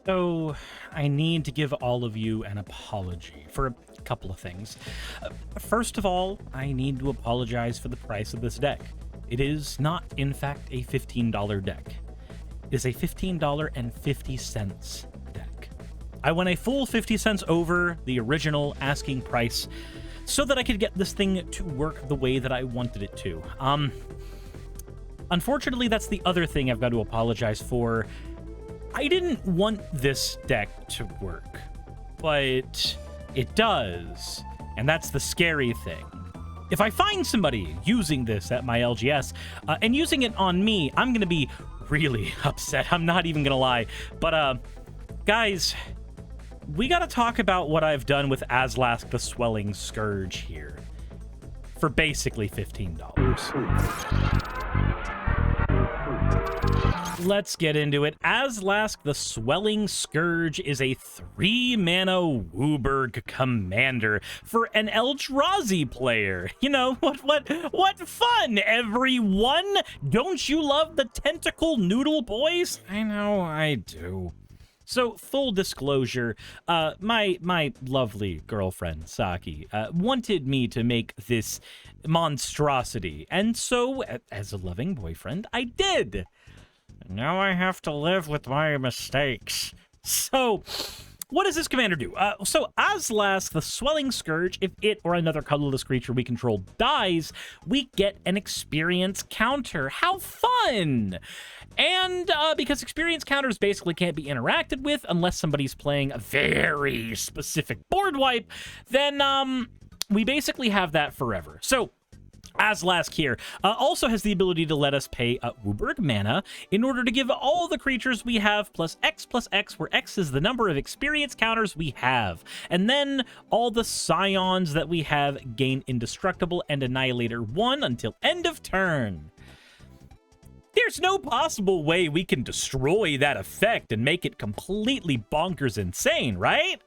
So, I need to give all of you an apology for a couple of things. First of all, I need to apologize for the price of this deck. It is not, in fact, a $15 deck. It is a $15.50 deck. I went a full 50 cents over the original asking price so that I could get this thing to work the way that I wanted it to. Unfortunately, that's the other thing I've got to apologize for. I didn't want this deck to work, but it does, and that's the scary thing. If I find somebody using this at my LGS and using it on me, I'm going to be really upset. I'm not even going to lie. But, guys, we got to talk about what I've done with Azlask the Swelling Scourge here for basically $15. Let's get into it. Azlask the Swelling Scourge is a 3-mana Wooburg commander for an Eldrazi player. You know, what fun, everyone! Don't you love the tentacle noodle boys? I know I do. So, full disclosure, my lovely girlfriend, Saki, wanted me to make this monstrosity, and so, as a loving boyfriend, I did. Now I have to live with my mistakes. So, what does this commander do? So Azlask, the Swelling Scourge, if it or another colorless creature we control dies, we get an experience counter. How fun! And because experience counters basically can't be interacted with unless somebody's playing a very specific board wipe, then we basically have that forever. So, Azlask here also has the ability to let us pay Wooburg mana in order to give all the creatures we have plus X, where X is the number of experience counters we have. And then all the Scions that we have gain Indestructible and Annihilator 1 until end of turn. There's no possible way we can destroy that effect and make it completely bonkers insane, right?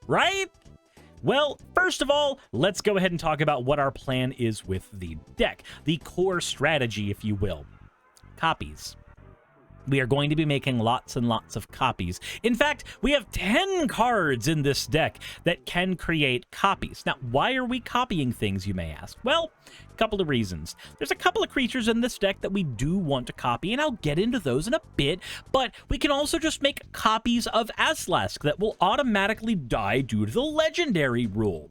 Right? Well, first of all, let's go ahead and talk about what our plan is with the deck. The core strategy, if you will. Copies. We are going to be making lots and lots of copies. In fact, we have 10 cards in this deck that can create copies. Now, why are we copying things, you may ask? Well, a couple of reasons. There's a couple of creatures in this deck that we do want to copy, and I'll get into those in a bit, but we can also just make copies of Azlask that will automatically die due to the legendary rule.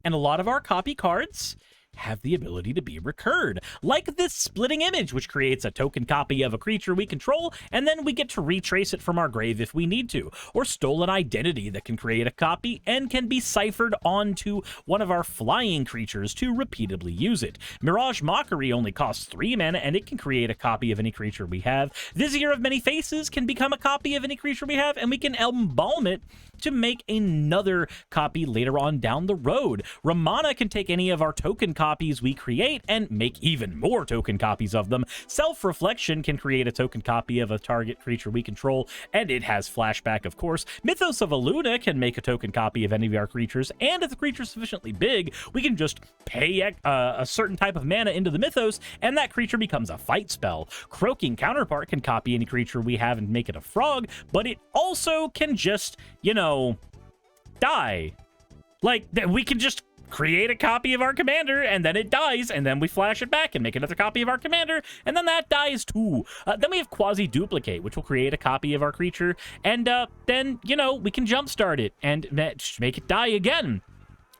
And a lot of our copy cards have the ability to be recurred, like this Splitting Image, which creates a token copy of a creature we control, and then we get to retrace it from our grave if we need to, or Stolen Identity that can create a copy and can be ciphered onto one of our flying creatures to repeatedly use it. Mirage Mockery only costs 3 mana, and it can create a copy of any creature we have. Vizier of Many Faces can become a copy of any creature we have, and we can embalm it to make another copy later on down the road. Ramana can take any of our token copies we create and make even more token copies of them. Self-Reflection can create a token copy of a target creature we control, and it has flashback, of course. Mythos of Aluna can make a token copy of any of our creatures, and if the creature's sufficiently big, we can just pay a certain type of mana into the Mythos, and that creature becomes a fight spell. Croaking Counterpart can copy any creature we have and make it a frog, but it also can just, you know, die. Like, we can just create a copy of our commander, and then it dies, and then we flash it back and make another copy of our commander, and then that dies too. Then we have Quasi-Duplicate, which will create a copy of our creature, and then, you know, we can jumpstart it and make it die again.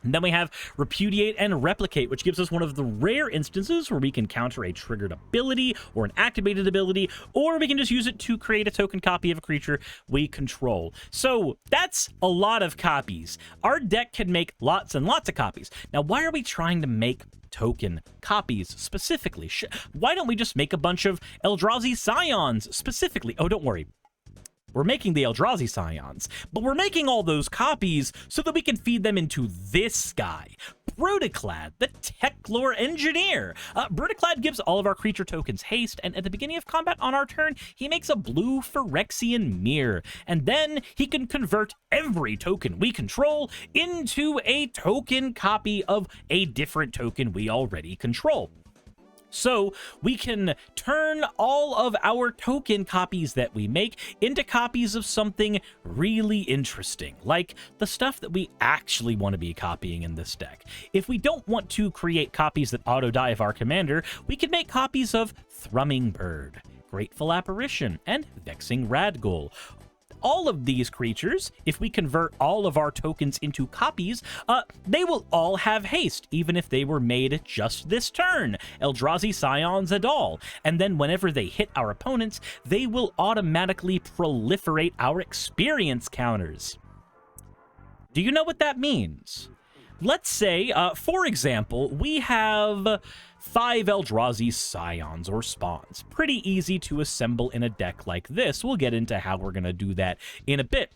And then we have Repudiate and Replicate, which gives us one of the rare instances where we can counter a triggered ability or an activated ability, or we can just use it to create a token copy of a creature we control. So that's a lot of copies. Our deck can make lots and lots of copies. Now, why are we trying to make token copies specifically? Why don't we just make a bunch of Eldrazi Scions specifically? Oh, don't worry. We're making the Eldrazi Scions, but we're making all those copies so that we can feed them into this guy, Brutaclad, the Techlore Engineer. Brutaclad gives all of our creature tokens haste, and at the beginning of combat on our turn, he makes a blue Phyrexian Mirror, and then he can convert every token we control into a token copy of a different token we already control. So we can turn all of our token copies that we make into copies of something really interesting, like the stuff that we actually want to be copying in this deck. If we don't want to create copies that auto-dive our commander, we can make copies of Thrumming Bird, Grateful Apparition, and Vexing Radghoul. All of these creatures, if we convert all of our tokens into copies, they will all have haste, even if they were made just this turn, Eldrazi Scions and all. And then whenever they hit our opponents, they will automatically proliferate our experience counters. Do you know what that means? Let's say, for example, we have 5 Eldrazi Scions or Spawns. Pretty easy to assemble in a deck like this. We'll get into how we're going to do that in a bit.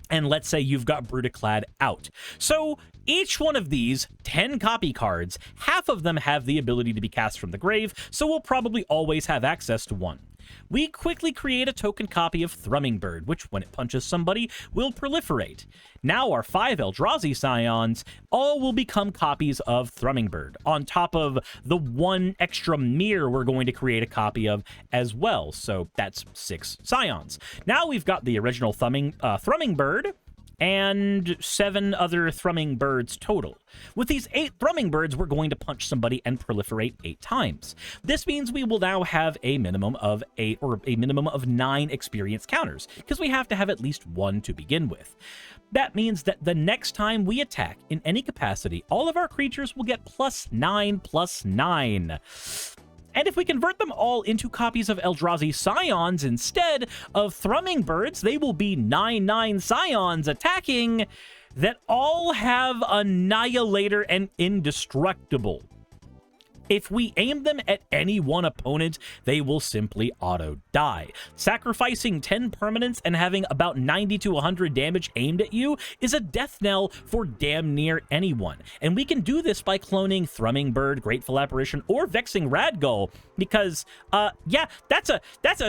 And let's say you've got Brutaclad out. So each one of these 10 copy cards, half of them have the ability to be cast from the grave, so we'll probably always have access to one. We quickly create a token copy of Thrumming Bird, which when it punches somebody, will proliferate. Now our 5 Eldrazi Scions all will become copies of Thrumming Bird, on top of the 1 extra mirror we're going to create a copy of as well. So that's 6 Scions. Now we've got the original Thrumming Bird, and 7 other Thrumming Birds total. With these 8 Thrumming Birds, we're going to punch somebody and proliferate 8 times. This means we will now have a minimum of 8 or a minimum of 9 experience counters, because we have to have at least 1 to begin with. That means that the next time we attack in any capacity, all of our creatures will get +9/+9. And if we convert them all into copies of Eldrazi Scions instead of Thrumming Birds, they will be 9/9 Scions attacking that all have Annihilator and Indestructible. If we aim them at any one opponent, they will simply auto-die. Sacrificing 10 permanents and having about 90 to 100 damage aimed at you is a death knell for damn near anyone. And we can do this by cloning Thrumming Bird, Grateful Apparition, or Vexing Radghoul, because, yeah, that's a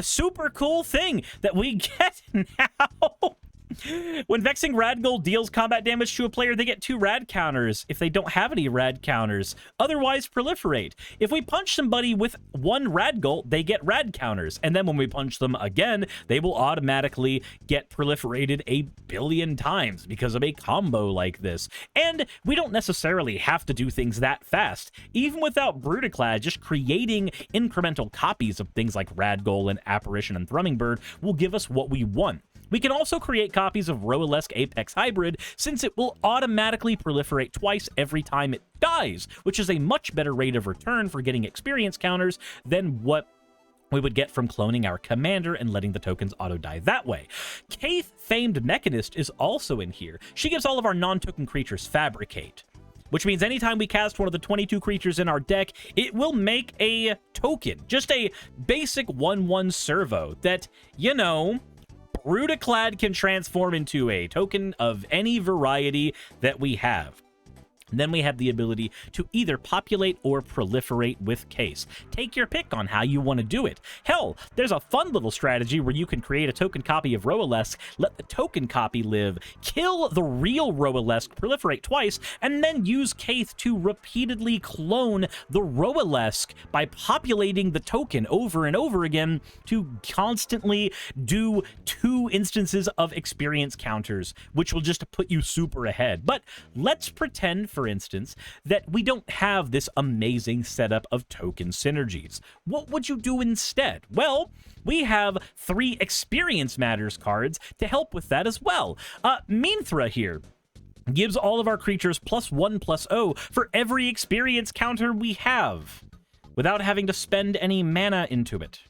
super cool thing that we get now. When Vexing Radghoul deals combat damage to a player, they get 2 rad counters if they don't have any rad counters. Otherwise, proliferate. If we punch somebody with 1 Radghoul, they get rad counters. And then when we punch them again, they will automatically get proliferated 1,000,000,000 times because of a combo like this. And we don't necessarily have to do things that fast. Even without Brutaclad, just creating incremental copies of things like Radghoul and Apparition and Thrumming Bird will give us what we want. We can also create copies of Roalesque Apex Hybrid, since it will automatically proliferate twice every time it dies, which is a much better rate of return for getting experience counters than what we would get from cloning our commander and letting the tokens auto-die that way. Kaith, Famed Mechanist, is also in here. She gives all of our non-token creatures Fabricate, which means anytime we cast one of the 22 creatures in our deck, it will make a token, just a basic 1/1 servo that, you know, Brutaclad can transform into a token of any variety that we have. Then we have the ability to either populate or proliferate with Case. Take your pick on how you want to do it. Hell, there's a fun little strategy where you can create a token copy of Roalesque, let the token copy live, kill the real Roalesque, proliferate twice, and then use Kaith to repeatedly clone the Roalesque by populating the token over and over again to constantly do 2 instances of experience counters, which will just put you super ahead. But let's pretend, for instance, that we don't have this amazing setup of token synergies. What would you do instead? Well, we have 3 Experience Matters cards to help with that as well. Minthra here gives all of our creatures +1/+0 for every experience counter we have, without having to spend any mana into it.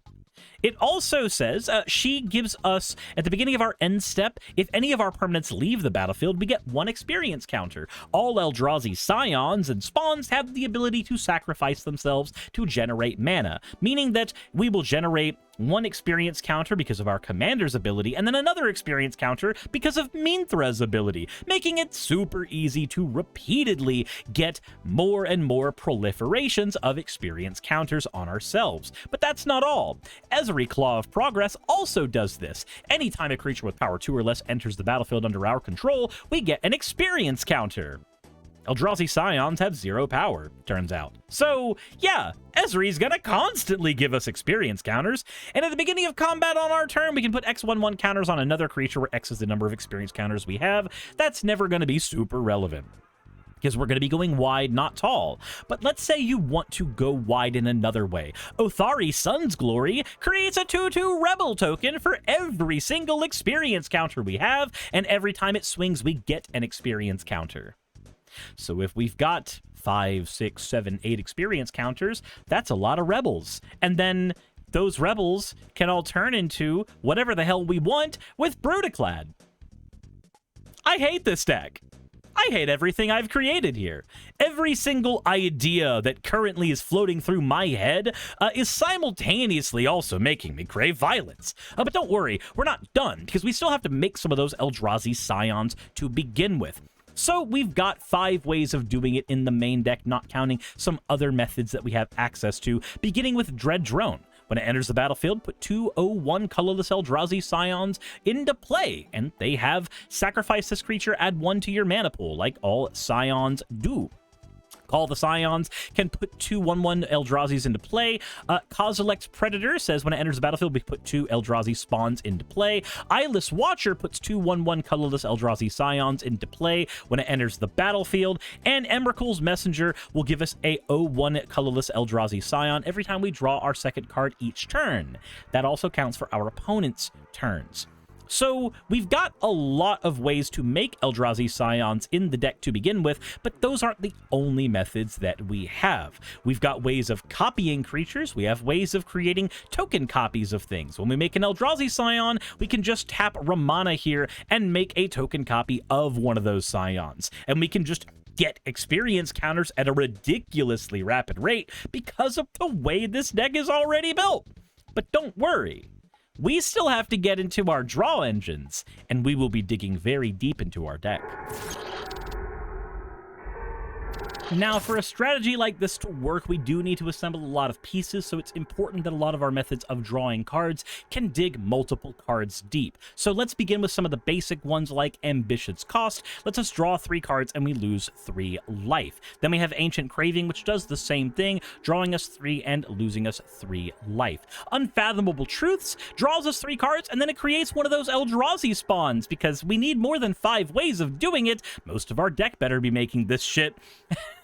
It also says she gives us, at the beginning of our end step, if any of our permanents leave the battlefield, we get 1 experience counter. All Eldrazi Scions and Spawns have the ability to sacrifice themselves to generate mana, meaning that we will generate 1 experience counter because of our commander's ability, and then another experience counter because of Minthra's ability, making it super easy to repeatedly get more and more proliferations of experience counters on ourselves. But that's not all. Ezri, Claw of Progress, also does this. Anytime a creature with power 2 or less enters the battlefield under our control, we get an experience counter. Eldrazi Scions have 0 power, turns out. So, yeah, Ezreal's gonna constantly give us experience counters, and at the beginning of combat on our turn, we can put X11 counters on another creature where X is the number of experience counters we have. That's never gonna be super relevant, because we're going to be going wide, not tall. But let's say you want to go wide in another way. Othari Sun's Glory creates a 2/2 Rebel token for every single experience counter we have, and every time it swings, we get an experience counter. So if we've got 5, 6, 7, 8 experience counters, that's a lot of Rebels. And then those Rebels can all turn into whatever the hell we want with Brutaclad. I hate this deck. I hate everything I've created here. Every single idea that currently is floating through my head is simultaneously also making me crave violence. But don't worry, we're not done, because we still have to make some of those Eldrazi Scions to begin with. So we've got 5 ways of doing it in the main deck, not counting some other methods that we have access to, beginning with Dread Drone. When it enters the battlefield, put 2/01 colorless Eldrazi Scions into play, and they have sacrifice this creature, add 1 to your mana pool, like all Scions do. Call the Scions can put 2/11 Eldrazi's into play. Kozilek's Predator says when it enters the battlefield, we put 2 Eldrazi spawns into play. Eyeless Watcher puts 2/11 colorless Eldrazi Scions into play when it enters the battlefield. And Emrakul's Messenger will give us a 0/1 colorless Eldrazi Scion every time we draw our second card each turn. That also counts for our opponent's turns. So we've got a lot of ways to make Eldrazi Scions in the deck to begin with, but those aren't the only methods that we have. We've got ways of copying creatures. We have ways of creating token copies of things. When we make an Eldrazi Scion, we can just tap Ramana here and make a token copy of one of those Scions. And we can just get experience counters at a ridiculously rapid rate because of the way this deck is already built. But don't worry. We still have to get into our draw engines, and we will be digging very deep into our deck. Now, for a strategy like this to work, we do need to assemble a lot of pieces, so it's important that a lot of our methods of drawing cards can dig multiple cards deep. So let's begin with some of the basic ones like Ambition's Cost. Lets us draw 3 cards and we lose 3 life. Then we have Ancient Craving, which does the same thing, drawing us 3 and losing us 3 life. Unfathomable Truths draws us 3 cards, and then it creates one of those Eldrazi spawns, because we need more than 5 ways of doing it. Most of our deck better be making this shit.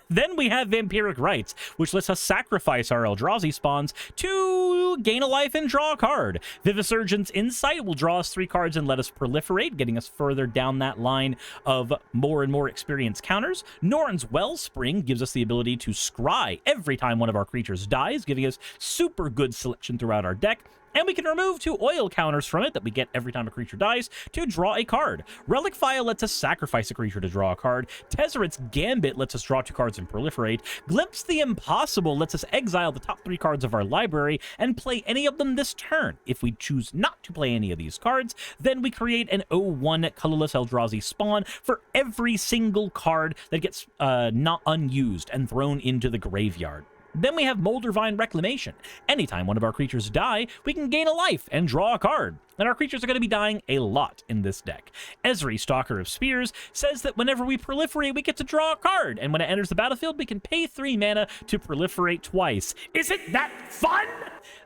Then we have Vampiric Rites, which lets us sacrifice our Eldrazi spawns to gain a life and draw a card. Vivisurgent's Insight will draw us 3 cards and let us proliferate, getting us further down that line of more and more experience counters. Norn's Wellspring gives us the ability to scry every time one of our creatures dies, giving us super good selection throughout our deck. And we can remove 2 oil counters from it that we get every time a creature dies to draw a card. Relic File lets us sacrifice a creature to draw a card. Tezzeret's Gambit lets us draw 2 cards and proliferate. Glimpse the Impossible lets us exile the top 3 cards of our library and play any of them this turn. If we choose not to play any of these cards, then we create an 0/1 colorless Eldrazi spawn for every single card that gets not unused and thrown into the graveyard. Then we have Moldervine Reclamation. Anytime one of our creatures die, we can gain a life and draw a card. And our creatures are going to be dying a lot in this deck. Ezri, Stalker of Spears, says that whenever we proliferate, we get to draw a card. And when it enters the battlefield, we can pay 3 mana to proliferate twice. Isn't that fun?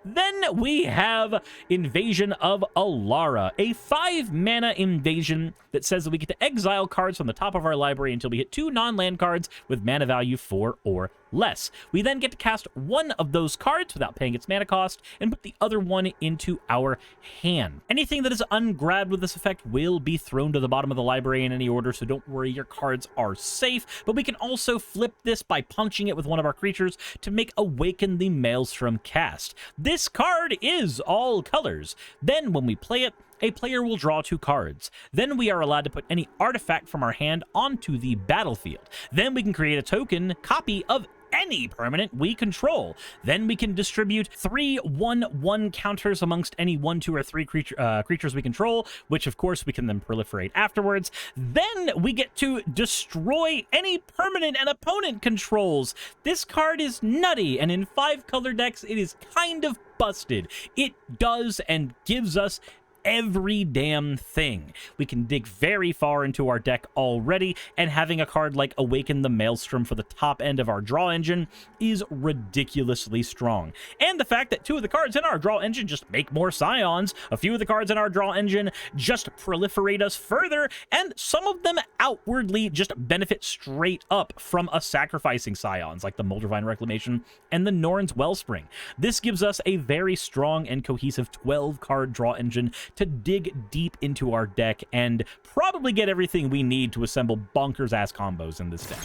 Then we have Invasion of Alara, a 5 mana invasion that says that we get to exile cards from the top of our library until we hit 2 non-land cards with mana value 4 or less. We then get to cast one of those cards without paying its mana cost and put the other one into our hand. Anything that is ungrabbed with this effect will be thrown to the bottom of the library in any order, so don't worry, your cards are safe. But we can also flip this by punching it with one of our creatures to make Awaken the Maelstrom cast. This card is all colors. Then when we play it, a player will draw 2 cards. Then we are allowed to put any artifact from our hand onto the battlefield. Then we can create a token copy of any permanent we control. Then we can distribute 3 1/1 counters amongst any 1, 2, or 3 creatures we control, which of course we can then proliferate afterwards. Then we get to destroy any permanent an opponent controls. This card is nutty, and in 5 color decks, it is kind of busted. It does and gives us every damn thing. We can dig very far into our deck already, and having a card like Awaken the Maelstrom for the top end of our draw engine is ridiculously strong. And the fact that 2 of the cards in our draw engine just make more Scions, a few of the cards in our draw engine just proliferate us further, and some of them outwardly just benefit straight up from us sacrificing Scions, like the Moldavine Reclamation and the Norn's Wellspring. This gives us a very strong and cohesive 12-card draw engine to dig deep into our deck and probably get everything we need to assemble bonkers-ass combos in this deck.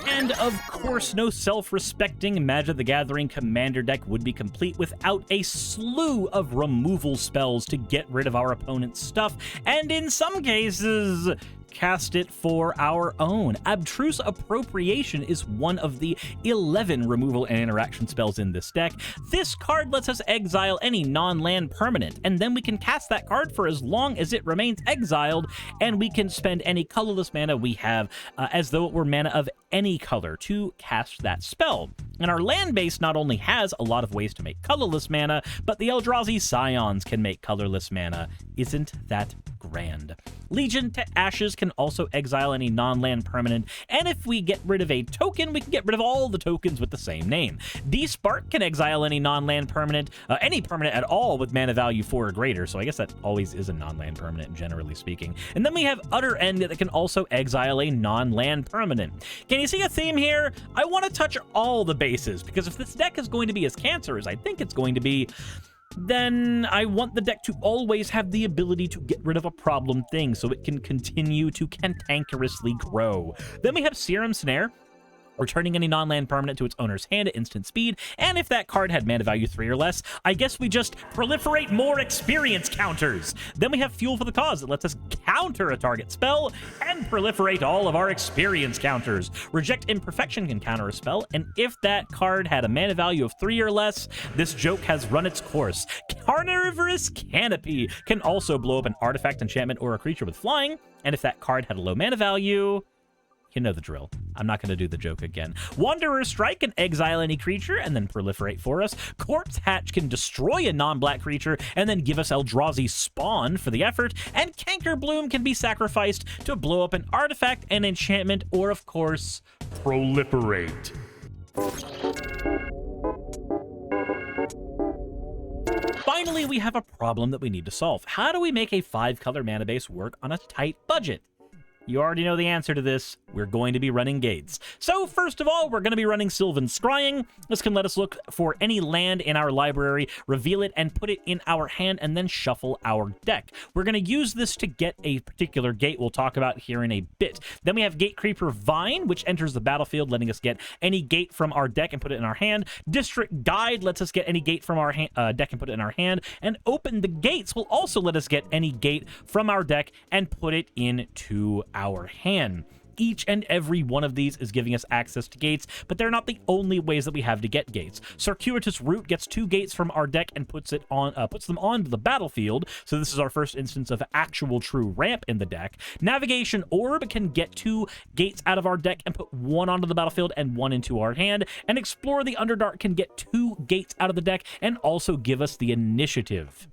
And of course, no self-respecting Magic the Gathering Commander deck would be complete without a slew of removal spells to get rid of our opponent's stuff, and in some cases, cast it for our own. Abstruse Appropriation is one of the 11 removal and interaction spells in this deck. This card lets us exile any non-land permanent, and then we can cast that card for as long as it remains exiled, and we can spend any colorless mana we have as though it were mana of any color to cast that spell. And our land base not only has a lot of ways to make colorless mana, but the Eldrazi Scions can make colorless mana. Isn't that grand? Legion to Ashes can also exile any non-land permanent, and if we get rid of a token, we can get rid of all the tokens with the same name. Despark can exile any non-land permanent, any permanent at all with mana value 4 or greater, so I guess that always is a non-land permanent, generally speaking. And then we have Utter End that can also exile a non-land permanent. Can you see a theme here? I want to touch all the bases, because if this deck is going to be as cancerous I think it's going to be, then I want the deck to always have the ability to get rid of a problem thing so it can continue to cantankerously grow. Then we have Serum Snare, returning any non-land permanent to its owner's hand at instant speed, and if that card had mana value 3 or less, I guess we just proliferate more experience counters. Then we have Fuel for the Cause that lets us counter a target spell and proliferate all of our experience counters. Reject Imperfection can counter a spell, and if that card had a mana value of 3 or less, this joke has run its course. Carnivorous Canopy can also blow up an artifact, enchantment, or a creature with flying, and if that card had a low mana value, you know the drill. I'm not going to do the joke again. Wanderer's Strike can exile any creature and then proliferate for us. Corpse Hatch can destroy a non-black creature and then give us Eldrazi Spawn for the effort. And Canker Bloom can be sacrificed to blow up an artifact, an enchantment, or of course, proliferate. Finally, we have a problem that we need to solve. How do we make a 5-color mana base work on a tight budget? You already know the answer to this. We're going to be running gates. So first of all, we're going to be running Sylvan Scrying. This can let us look for any land in our library, reveal it, and put it in our hand, and then shuffle our deck. We're going to use this to get a particular gate we'll talk about here in a bit. Then we have Gate Creeper Vine, which enters the battlefield, letting us get any gate from our deck and put it in our hand. District Guide lets us get any gate from our deck and put it in our hand. And Open the Gates will also let us get any gate from our deck and put it into our hand. Each and every one of these is giving us access to gates, but they're not the only ways that we have to get gates. Circuitous Route gets 2 gates from our deck and puts them onto the battlefield, so this is our first instance of actual true ramp in the deck. Navigation Orb can get 2 gates out of our deck and put 1 onto the battlefield and 1 into our hand, and Explore the Underdark can get 2 gates out of the deck and also give us the initiative,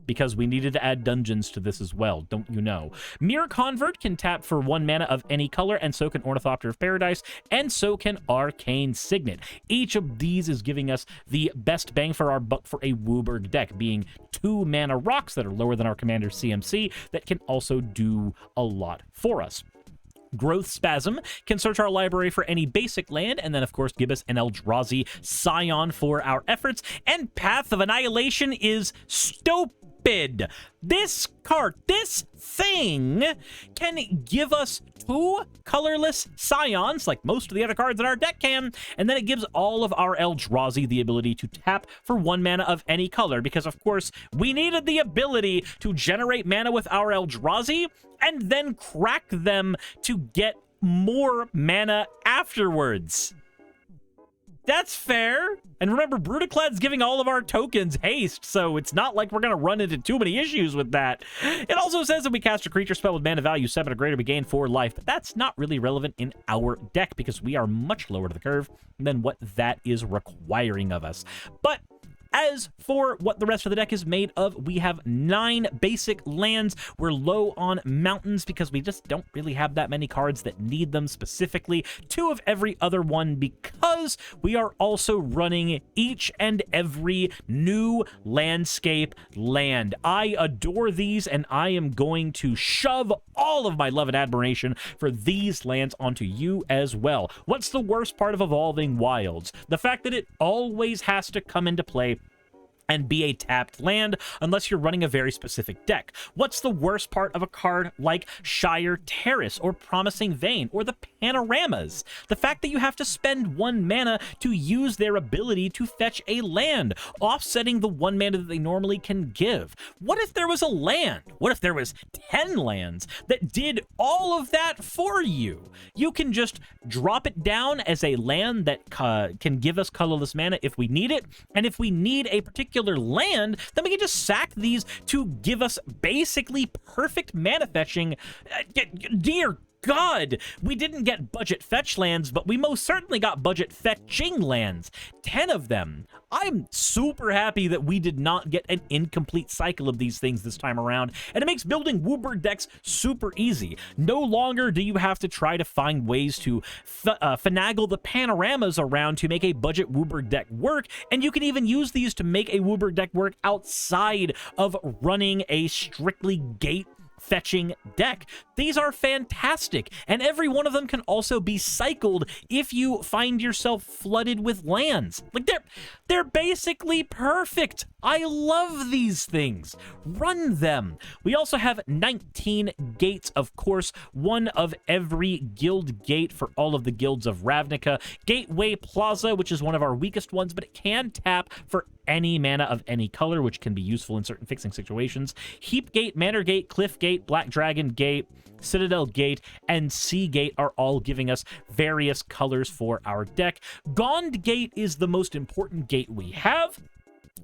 because we needed to add dungeons to this as well, don't you know? Mirror Convert can tap for 1 mana of any color, and so can Ornithopter of Paradise, and so can Arcane Signet. Each of these is giving us the best bang for our buck for a WUBRG deck, being 2 mana rocks that are lower than our commander's CMC that can also do a lot for us. Growth Spasm can search our library for any basic land, and then, of course, give us an Eldrazi Scion for our efforts. And Path of Annihilation is stupid. This card, this thing, can give us 2 colorless Scions, like most of the other cards in our deck can, and then it gives all of our Eldrazi the ability to tap for 1 mana of any color, because, of course, we needed the ability to generate mana with our Eldrazi and then crack them to get more mana afterwards. That's fair. And remember, Brutaclad's giving all of our tokens haste, so it's not like we're going to run into too many issues with that. It also says that we cast a creature spell with mana value 7 or greater, we gain 4 life, but that's not really relevant in our deck because we are much lower to the curve than what that is requiring of us. But As for what the rest of the deck is made of, we have 9 basic lands. We're low on mountains because we just don't really have that many cards that need them specifically. 2 of every other one because we are also running each and every new landscape land. I adore these, and I am going to shove all of my love and admiration for these lands onto you as well. What's the worst part of Evolving Wilds? The fact that it always has to come into play and be a tapped land unless you're running a very specific deck. What's the worst part of a card like Shire Terrace or Promising Vein or the Panoramas? The fact that you have to spend 1 mana to use their ability to fetch a land, offsetting the 1 mana that they normally can give. What if there was a land? What if there was 10 lands that did all of that for you? You can just drop it down as a land that can give us colorless mana if we need it, and if we need a particular land, then we can just sack these to give us basically perfect mana fetching. Dear God, we didn't get budget fetch lands, but we most certainly got budget fetching lands. 10 of them. I'm super happy that we did not get an incomplete cycle of these things this time around, and it makes building WooBerg decks super easy. No longer do you have to try to find ways to finagle the panoramas around to make a budget WooBerg deck work, and you can even use these to make a WooBerg deck work outside of running a strictly gate fetching deck. These are fantastic, and every one of them can also be cycled if you find yourself flooded with lands. Like, they're basically perfect. I love these things. Run them. We also have 19 gates, of course, 1 of every guild gate for all of the guilds of Ravnica. Gateway Plaza, which is one of our weakest ones, but it can tap for any mana of any color, which can be useful in certain fixing situations. Heap Gate, Manor Gate, Cliff Gate, Black Dragon Gate, Citadel Gate, and Sea Gate are all giving us various colors for our deck. Gond Gate is the most important gate we have.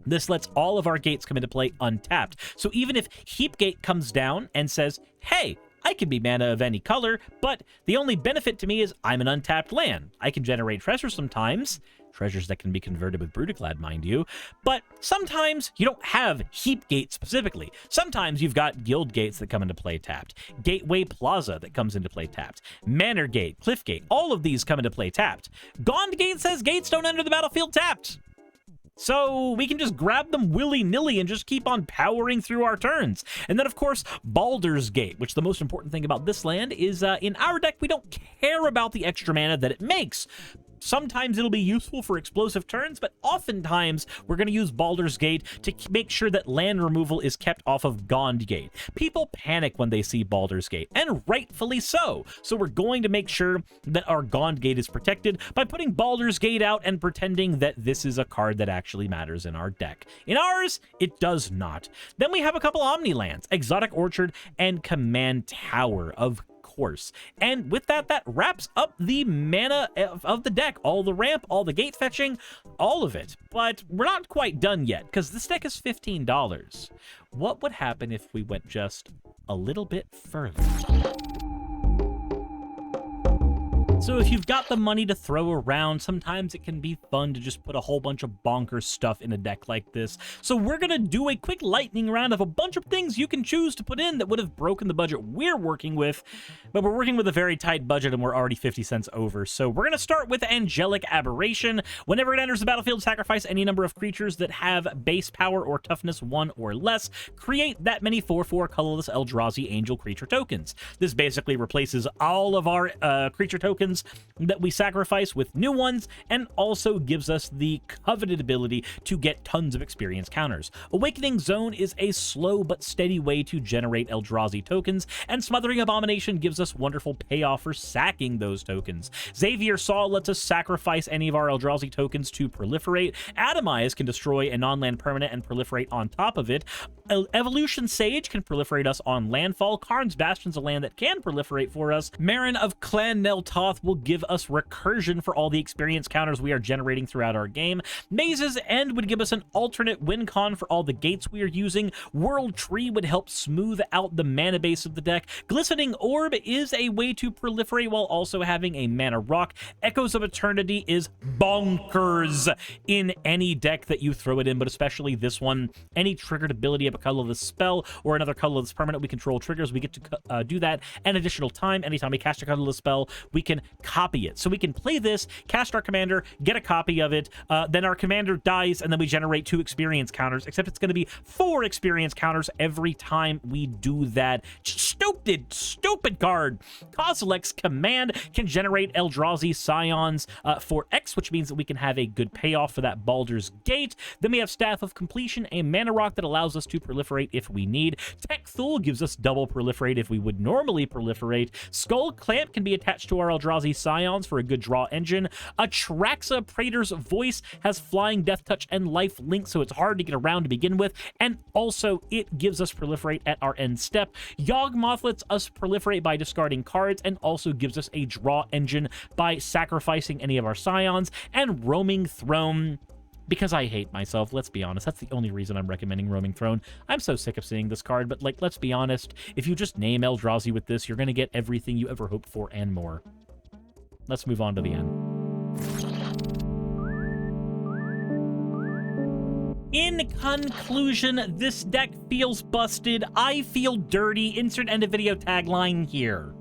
This lets all of our gates come into play untapped. So even if Heap Gate comes down and says, hey, I can be mana of any color, but the only benefit to me is I'm an untapped land. I can generate treasures sometimes, treasures that can be converted with Brutaclad, mind you, but sometimes you don't have Heap Gate specifically. Sometimes you've got Guild Gates that come into play tapped, Gateway Plaza that comes into play tapped, Manor Gate, Cliff Gate, all of these come into play tapped. Gond Gate says gates don't enter the battlefield tapped. So we can just grab them willy-nilly and just keep on powering through our turns. And then, of course, Baldur's Gate, which the most important thing about this land is in our deck, we don't care about the extra mana that it makes. Sometimes it'll be useful for explosive turns, but oftentimes we're going to use Baldur's Gate to make sure that land removal is kept off of Gond Gate. People panic when they see Baldur's Gate, and rightfully so. So we're going to make sure that our Gond Gate is protected by putting Baldur's Gate out and pretending that this is a card that actually matters in our deck. In ours, it does not. Then we have a couple Omni lands, Exotic Orchard and Command Tower, of course. And with that, that wraps up the mana of the deck. All the ramp, all the gate fetching, all of it. But we're not quite done yet, because this deck is $15. What would happen if we went just a little bit further? So if you've got the money to throw around, sometimes it can be fun to just put a whole bunch of bonkers stuff in a deck like this. So we're going to do a quick lightning round of a bunch of things you can choose to put in that would have broken the budget we're working with, but we're working with a very tight budget and we're already 50 cents over. So we're going to start with Angelic Aberration. Whenever it enters the battlefield, sacrifice any number of creatures that have base power or toughness 1 or less. Create that many 4/4 colorless Eldrazi Angel creature tokens. This basically replaces all of our creature tokens that we sacrifice with new ones, and also gives us the coveted ability to get tons of experience counters. Awakening Zone is a slow but steady way to generate Eldrazi tokens, and Smothering Abomination gives us wonderful payoff for sacking those tokens. Xavier Saw lets us sacrifice any of our Eldrazi tokens to proliferate. Atomize can destroy a non-land permanent and proliferate on top of it. Evolution Sage can proliferate us on landfall. Karn's Bastion's a land that can proliferate for us. Marin of Clan Neltoth Path will give us recursion for all the experience counters we are generating throughout our game. Maze's End would give us an alternate win con for all the gates we are using. World Tree would help smooth out the mana base of the deck. Glistening Orb is a way to proliferate while also having a mana rock. Echoes of Eternity is bonkers in any deck that you throw it in, but especially this one. Any triggered ability of a colorless spell or another colorless permanent we control triggers, we get to do that an additional time. Anytime we cast a colorless spell, we can copy it. So we can play this, cast our commander, get a copy of it, then our commander dies, and then we generate 2 experience counters, except it's going to be 4 experience counters every time we do that. Stupid card. Kozilek's Command can generate Eldrazi Scions for X, which means that we can have a good payoff for that Baldur's Gate. Then we have Staff of Completion, a mana rock that allows us to proliferate if we need. Tech Thul gives us double proliferate if we would normally proliferate. Skull Clamp can be attached to our Eldrazi Scions for a good draw engine. Atraxa Praetor's Voice has Flying, Death Touch, and Life Link, so it's hard to get around to begin with, and also it gives us proliferate at our end step. Yawgmoth lets us proliferate by discarding cards and also gives us a draw engine by sacrificing any of our Scions. And Roaming Throne, because I hate myself, let's be honest, that's the only reason I'm recommending Roaming Throne. I'm so sick of seeing this card, but like, let's be honest, if you just name Eldrazi with this, you're going to get everything you ever hoped for and more. Let's move on to the end. In conclusion, this deck feels busted. I feel dirty. Insert end of video tagline here.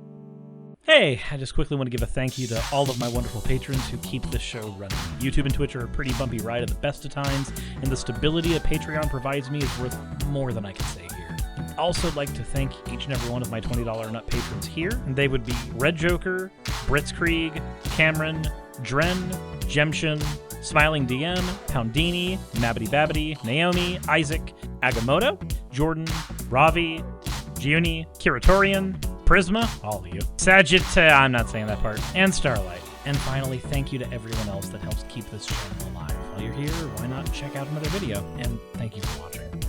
Hey, I just quickly want to give a thank you to all of my wonderful patrons who keep this show running. YouTube and Twitch are a pretty bumpy ride at the best of times, and the stability that Patreon provides me is worth more than I can say here. I'd also like to thank each and every one of my $20 and up patrons here. And they would be Red Joker, Blitzkrieg, Cameron, Dren, Jemshin, Smiling DM, Poundini, Nabbity Babbity, Naomi, Isaac, Agamotto, Jordan, Ravi, Giuni, Kiratorian, Prisma, all of you, Sagitta, I'm not saying that part, and Starlight. And finally, thank you to everyone else that helps keep this channel alive. While you're here, why not check out another video? And thank you for watching.